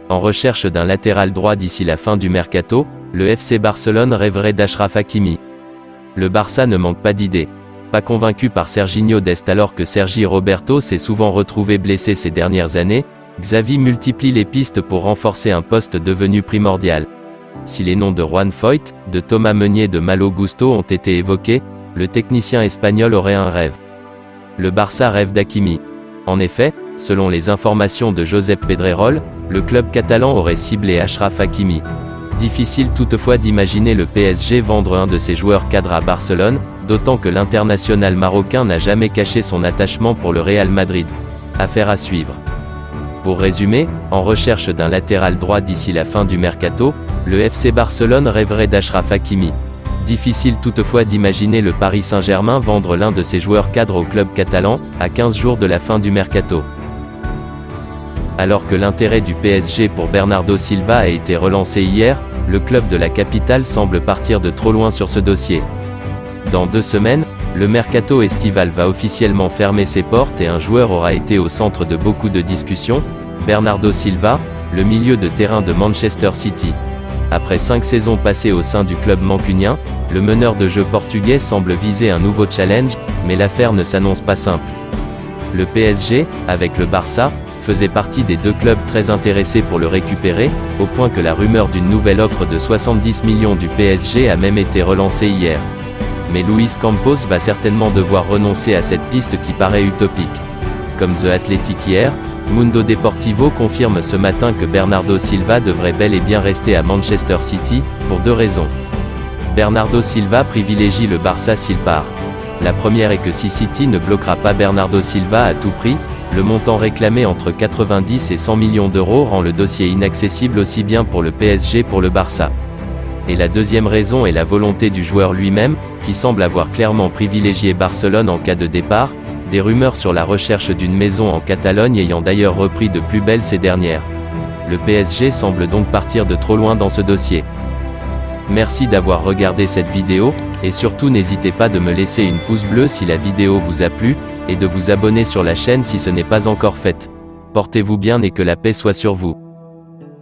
En recherche d'un latéral droit d'ici la fin du mercato, le FC Barcelone rêverait d'Achraf Hakimi. Le Barça ne manque pas d'idées. Pas convaincu par Serginho Dest alors que Sergi Roberto s'est souvent retrouvé blessé ces dernières années, Xavi multiplie les pistes pour renforcer un poste devenu primordial. Si les noms de Juan Foyth, de Thomas Meunier de Malo Gusto ont été évoqués, le technicien espagnol aurait un rêve. Le Barça rêve d'Hakimi. En effet, selon les informations de Josep Pedrerol, le club catalan aurait ciblé Achraf Hakimi. Difficile toutefois d'imaginer le PSG vendre un de ses joueurs cadres à Barcelone, d'autant que l'international marocain n'a jamais caché son attachement pour le Real Madrid. Affaire à suivre. Pour résumer, en recherche d'un latéral droit d'ici la fin du mercato, le FC Barcelone rêverait d'Achraf Hakimi. Difficile toutefois d'imaginer le Paris Saint-Germain vendre l'un de ses joueurs cadres au club catalan, à 15 jours de la fin du mercato. Alors que l'intérêt du PSG pour Bernardo Silva a été relancé hier, le club de la capitale semble partir de trop loin sur ce dossier. Dans 2 semaines, le mercato estival va officiellement fermer ses portes et un joueur aura été au centre de beaucoup de discussions, Bernardo Silva, le milieu de terrain de Manchester City. Après 5 saisons passées au sein du club mancunien, le meneur de jeu portugais semble viser un nouveau challenge, mais l'affaire ne s'annonce pas simple. Le PSG, avec le Barça, faisait partie des 2 clubs très intéressés pour le récupérer, au point que la rumeur d'une nouvelle offre de 70 millions du PSG a même été relancée hier. Mais Luis Campos va certainement devoir renoncer à cette piste qui paraît utopique. Comme The Athletic hier, Mundo Deportivo confirme ce matin que Bernardo Silva devrait bel et bien rester à Manchester City, pour 2 raisons. Bernardo Silva privilégie le Barça s'il part. La première est que si City ne bloquera pas Bernardo Silva à tout prix, le montant réclamé entre 90 et 100 millions d'euros rend le dossier inaccessible aussi bien pour le PSG pour le Barça. Et la deuxième raison est la volonté du joueur lui-même, qui semble avoir clairement privilégié Barcelone en cas de départ, des rumeurs sur la recherche d'une maison en Catalogne ayant d'ailleurs repris de plus belle ces dernières. Le PSG semble donc partir de trop loin dans ce dossier. Merci d'avoir regardé cette vidéo, et surtout n'hésitez pas de me laisser une pouce bleu si la vidéo vous a plu, et de vous abonner sur la chaîne si ce n'est pas encore fait. Portez-vous bien et que la paix soit sur vous.